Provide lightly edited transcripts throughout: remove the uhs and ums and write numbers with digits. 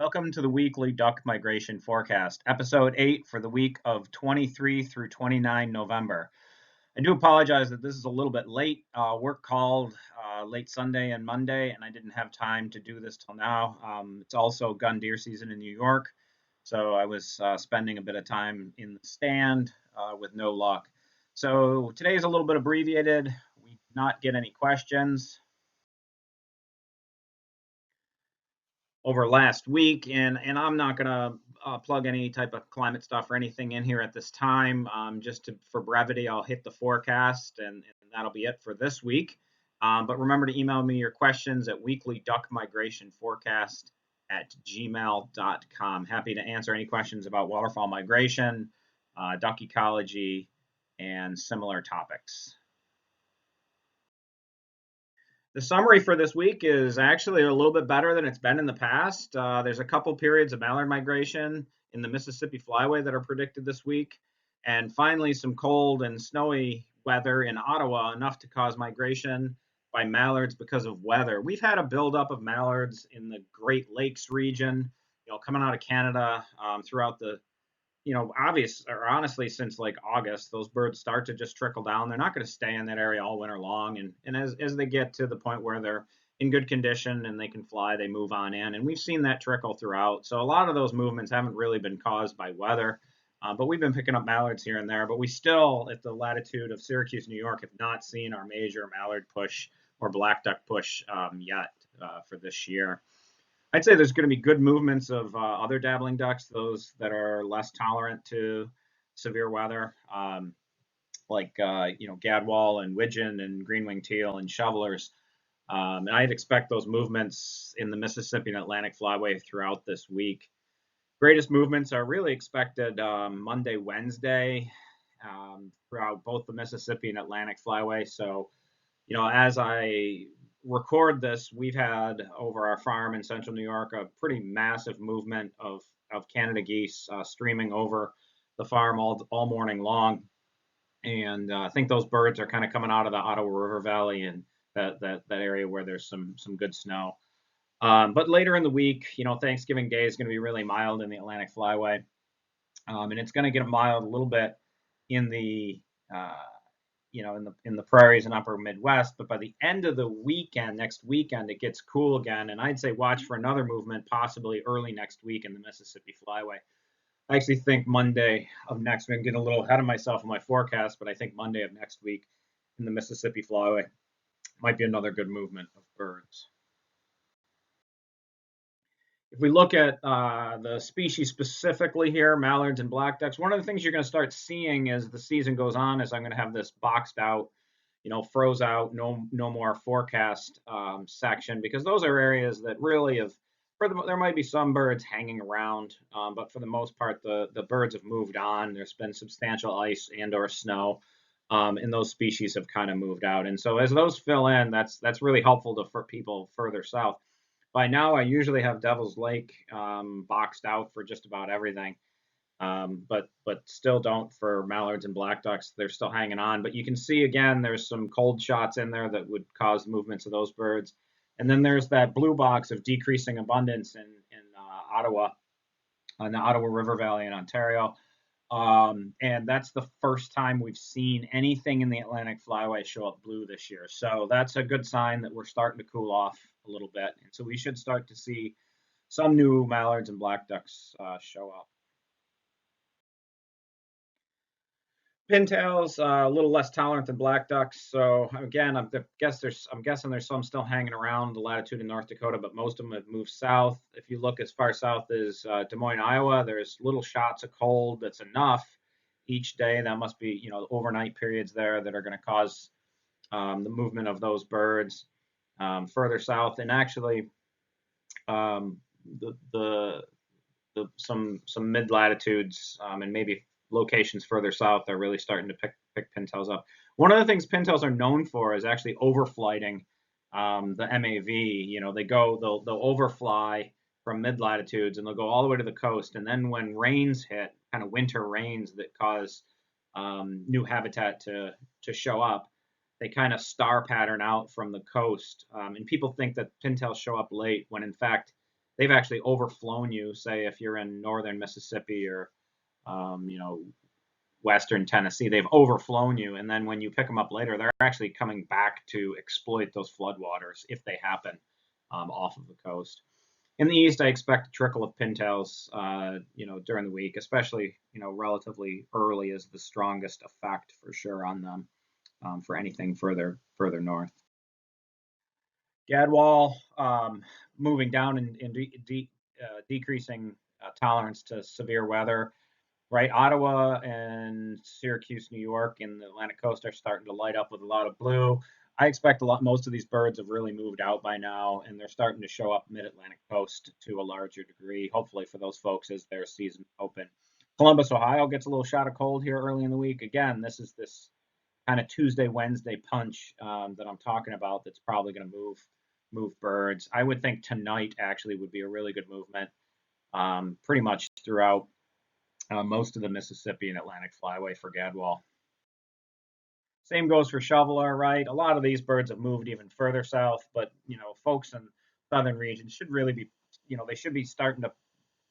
Welcome to the weekly duck migration forecast, episode 8 for the week of 23 through 29 November. I do apologize that this is a little bit late. Work called late Sunday and Monday, and I didn't have time to do this till now. It's also gun deer season in New York, so I was spending a bit of time in the stand with no luck. So today is a little bit abbreviated. We did not get any questions over last week, and I'm not going to plug any type of climate stuff or anything in here at this time. For brevity, I'll hit the forecast, and that'll be it for this week. But remember to email me your questions at weeklyduckmigrationforecast@gmail.com. Happy to answer any questions about waterfowl migration, duck ecology, and similar topics. The summary for this week is actually a little bit better than it's been in the past. There's a couple periods of mallard migration in the Mississippi Flyway that are predicted this week. And finally, some cold and snowy weather in Ottawa, enough to cause migration by mallards because of weather. We've had a buildup of mallards in the Great Lakes region, coming out of Canada throughout the obvious or honestly, since like August, those birds start to just trickle down. They're not going to stay in that area all winter long. And as they get to the point where they're in good condition and they can fly, they move on in. And we've seen that trickle throughout. So a lot of those movements haven't really been caused by weather. But we've been picking up mallards here and there. But we still, at the latitude of Syracuse, New York, have not seen our major mallard push or black duck push yet for this year. I'd say there's going to be good movements of other dabbling ducks, those that are less tolerant to severe weather, like gadwall and widgeon and green-winged teal and shovelers. And I'd expect those movements in the Mississippi and Atlantic flyway throughout this week. Greatest movements are really expected Monday, Wednesday, throughout both the Mississippi and Atlantic flyway. So, as I record this, we've had over our farm in central New York a pretty massive movement of Canada geese streaming over the farm all morning long. And I think those birds are kind of coming out of the Ottawa River Valley and that area where there's some good snow. But later in the week, Thanksgiving Day is going to be really mild in the Atlantic Flyway, and it's going to get mild a little bit in the uh, in the prairies and upper Midwest. But by the end of the weekend, next weekend, it gets cool again, and I'd say watch for another movement, possibly early next week in the Mississippi Flyway. I actually think Monday of next week. I'm getting a little ahead of myself in my forecast, but I think Monday of next week in the Mississippi Flyway might be another good movement of birds. If we look at the species specifically here, mallards and black ducks, one of the things you're going to start seeing as the season goes on is I'm going to have this boxed out, froze out, no more forecast section, because those are areas that really have, there might be some birds hanging around, but for the most part, the birds have moved on. There's been substantial ice and or snow, and those species have kind of moved out. And so as those fill in, that's really helpful for people further south. By now, I usually have Devil's Lake boxed out for just about everything, but still don't for mallards and black ducks. They're still hanging on. But you can see again, there's some cold shots in there that would cause movements of those birds. And then there's that blue box of decreasing abundance in Ottawa, on the Ottawa River Valley in Ontario. And that's the first time we've seen anything in the Atlantic Flyway show up blue this year. So that's a good sign that we're starting to cool off a little bit. And so we should start to see some new mallards and black ducks show up. Pintails a little less tolerant than black ducks. So again, I'm guessing there's some still hanging around the latitude in North Dakota, but most of them have moved south. If you look as far south as Des Moines, Iowa, there's little shots of cold that's enough each day. That must be overnight periods there that are going to cause the movement of those birds further south. And actually, um, the some mid latitudes and maybe locations further south are really starting to pick pintails up. One of the things pintails are known for is actually overflighting the MAV. They'll overfly from mid latitudes and they'll go all the way to the coast. And then when rains hit, kind of winter rains that cause new habitat to show up, they kind of star pattern out from the coast. And people think that pintails show up late when in fact they've actually overflown you. Say if you're in northern Mississippi or you know, western Tennessee, they've overflown you, and then when you pick them up later, they're actually coming back to exploit those floodwaters if they happen off of the coast. In the east, I expect a trickle of pintails, you know, during the week, especially you know relatively early is the strongest effect for sure on them for anything further north. Gadwall moving down and decreasing tolerance to severe weather. Right, Ottawa and Syracuse, New York, and the Atlantic coast are starting to light up with a lot of blue. I expect most of these birds have really moved out by now, and they're starting to show up mid-Atlantic coast to a larger degree. Hopefully, for those folks as their season open. Columbus, Ohio, gets a little shot of cold here early in the week. Again, this is this kind of Tuesday, Wednesday punch that I'm talking about. That's probably going to move birds. I would think tonight actually would be a really good movement. Pretty much throughout most of the Mississippi and Atlantic flyway for Gadwall. Same goes for shoveler, right? A lot of these birds have moved even further south, but you know, folks in southern regions should really be, you know, they should be starting to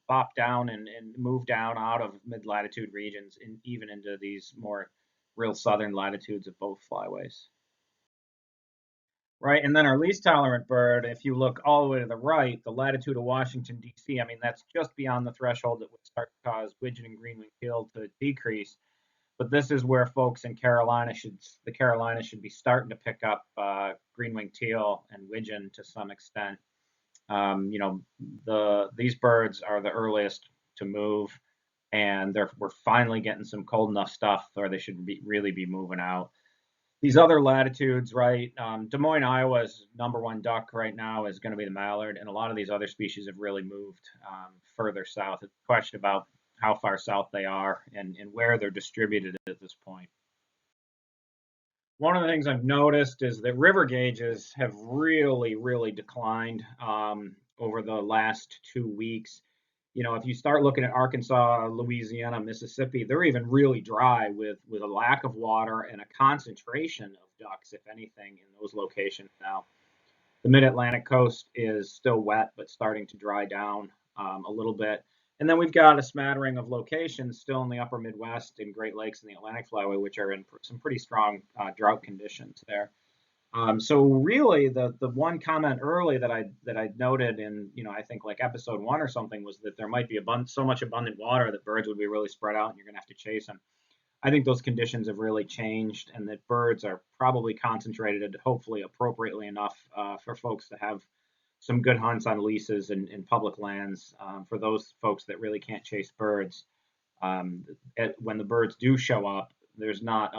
bop down and move down out of mid-latitude regions and even into these more real southern latitudes of both flyways. Right, and then our least tolerant bird, if you look all the way to the right, the latitude of Washington, D.C., I mean, that's just beyond the threshold that would start to cause widgeon and green-winged teal to decrease. But this is where folks in the Carolinas should be starting to pick up green-winged teal and widgeon to some extent. You know, these birds are the earliest to move, and we're finally getting some cold enough stuff, or they should really be moving out. These other latitudes, right? Des Moines, Iowa's number one duck right now is going to be the mallard, and a lot of these other species have really moved further south. It's a question about how far south they are and where they're distributed at this point. One of the things I've noticed is that river gauges have really declined over the last 2 weeks. You know, if you start looking at Arkansas, Louisiana, Mississippi, they're even really dry with a lack of water and a concentration of ducks, if anything, in those locations now. The mid-Atlantic coast is still wet, but starting to dry down a little bit. And then we've got a smattering of locations still in the upper Midwest and Great Lakes and the Atlantic Flyway, which are in some pretty strong drought conditions there. So really, the one comment early that I noted in, you know, I think like episode 1 or something was that there might be so much abundant water that birds would be really spread out and you're going to have to chase them. I think those conditions have really changed, and that birds are probably concentrated, hopefully appropriately enough for folks to have some good hunts on leases and public lands. For those folks that really can't chase birds, when the birds do show up, there's not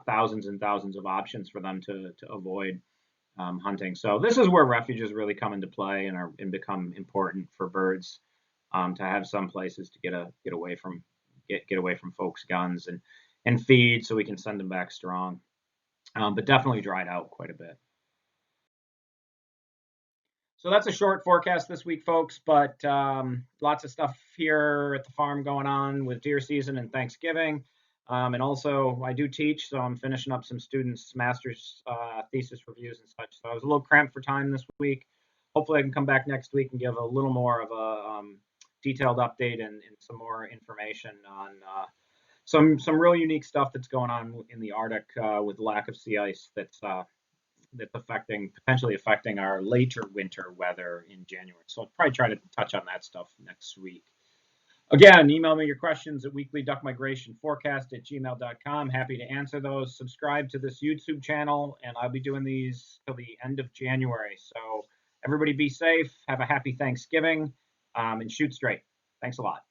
thousands and thousands of options for them to avoid hunting. So this is where refuges really come into play and become important for birds to have some places to get away from folks' guns and feed, so we can send them back strong. But definitely dried out quite a bit. So that's a short forecast this week, folks, but lots of stuff here at the farm going on with deer season and Thanksgiving. And also, I do teach, so I'm finishing up some students' master's thesis reviews and such. So I was a little cramped for time this week. Hopefully, I can come back next week and give a little more of a detailed update and some more information on some real unique stuff that's going on in the Arctic with lack of sea ice that's potentially affecting our later winter weather in January. So I'll probably try to touch on that stuff next week. Again, email me your questions at weeklyduckmigrationforecast@gmail.com. Happy to answer those. Subscribe to this YouTube channel, and I'll be doing these till the end of January. So everybody be safe. Have a happy Thanksgiving and shoot straight. Thanks a lot.